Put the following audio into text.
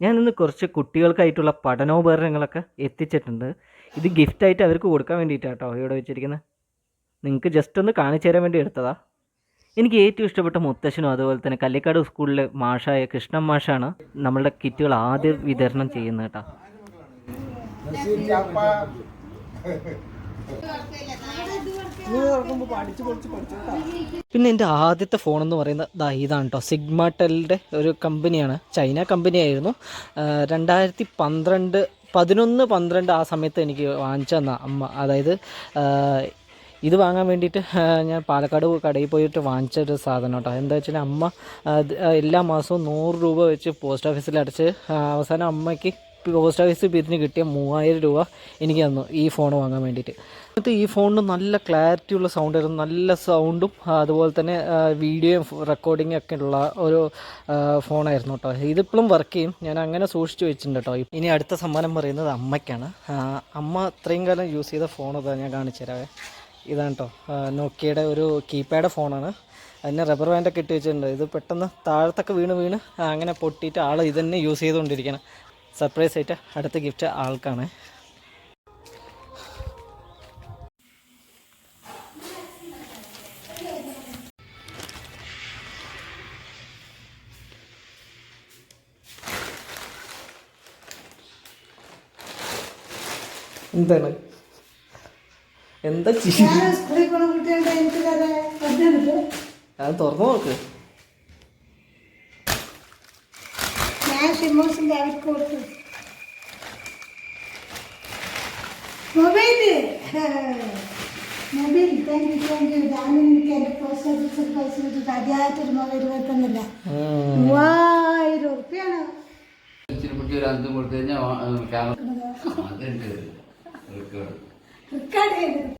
ഞാൻ ഇന്ന് കുറച്ച് കുട്ടികൾക്കായിട്ടുള്ള പഠനോപകരണങ്ങളൊക്കെ എത്തിച്ചിട്ടുണ്ട്. ഇത് ഗിഫ്റ്റായിട്ട് അവർക്ക് കൊടുക്കാൻ വേണ്ടിയിട്ടാണ് കേട്ടോ ഇവിടെ വെച്ചിരിക്കുന്നത്. നിങ്ങൾക്ക് ജസ്റ്റ് ഒന്ന് കാണിച്ചു തരാൻ വേണ്ടി എടുത്തതാ. എനിക്ക് ഏറ്റവും ഇഷ്ടപ്പെട്ട മുത്തശ്ശനും അതുപോലെ തന്നെ കല്ലിക്കാട് സ്കൂളിലെ മാഷായ കൃഷ്ണൻ മാഷാണ് നമ്മളുടെ കിറ്റുകൾ ആദ്യം വിതരണം ചെയ്യുന്നത് കേട്ടോ. പിന്നെ എൻ്റെ ആദ്യത്തെ ഫോണെന്ന് പറയുന്നത് ഇതാണ് കേട്ടോ. സിഗ്മാടെലിൻ്റെ ഒരു കമ്പനിയാണ്, ചൈന കമ്പനിയായിരുന്നു. 2011-12 ആ സമയത്ത് എനിക്ക് വാങ്ങിച്ചു തന്ന അമ്മ. അതായത് ഇത് വാങ്ങാൻ വേണ്ടിയിട്ട് ഞാൻ പാലക്കാട് കടയിൽ പോയിട്ട് വാങ്ങിച്ചൊരു സാധനം കേട്ടോ. എന്താ വെച്ചാൽ അമ്മ എല്ലാ മാസവും 100 രൂപ വെച്ച് പോസ്റ്റ് ഓഫീസിൽ അടച്ച് അവസാനം അമ്മയ്ക്ക് പോസ്റ്റ് ഓഫീസ് പിരിഞ്ഞ് കിട്ടിയ 3000 രൂപ എനിക്ക് തന്നു ഈ ഫോൺ വാങ്ങാൻ വേണ്ടിയിട്ട്. എന്നിട്ട് ഈ ഫോണിന് നല്ല ക്ലാരിറ്റിയുള്ള സൗണ്ട് ആയിരുന്നു, നല്ല സൗണ്ടും അതുപോലെ തന്നെ വീഡിയോ റെക്കോർഡിംഗ് ഒക്കെ ഉള്ള ഒരു ഫോണായിരുന്നു കേട്ടോ. ഇതിപ്പോഴും വർക്ക് ചെയ്യും, ഞാൻ അങ്ങനെ സൂക്ഷിച്ച് വെച്ചിട്ടുണ്ട് കേട്ടോ. ഇനി അടുത്ത സമ്മാനം പറയുന്നത് അമ്മയ്ക്കാണ്. അമ്മ അത്രയും കാലം യൂസ് ചെയ്ത ഫോൺ ഇതാ, ഞാൻ കാണിച്ചു തരാവേ. ഇതാണ് കേട്ടോ, നോക്കിയയുടെ ഒരു കീപാഡ് ഫോണാണ്. അതിന് റബ്ബർ ബാൻഡൊക്കെ ഇട്ട് വെച്ചിട്ടുണ്ട്. ഇത് പെട്ടെന്ന് താഴത്തൊക്കെ വീണ് അങ്ങനെ പൊട്ടിയിട്ട് ആൾ ഇതന്നെ യൂസ് ചെയ്തുകൊണ്ടിരിക്കണം. സർപ്രൈസ് ആയിട്ട് അടുത്ത ഗിഫ്റ്റ് ആൾക്കാണ്. എന്താണ് എന്താ അത് തുറന്നു നോക്ക്. Mobile thank you. എനിക്ക് എൻ്റെ പോസ്റ്റ് ഓഫീസിൽ പൈസ വെച്ചിട്ട് ആദ്യമായിട്ടൊരു മൊബൈൽ വരുത്തുന്നില്ല. 3000 രൂപയാണ്. റെക്കോർഡ് ചെയ്ത്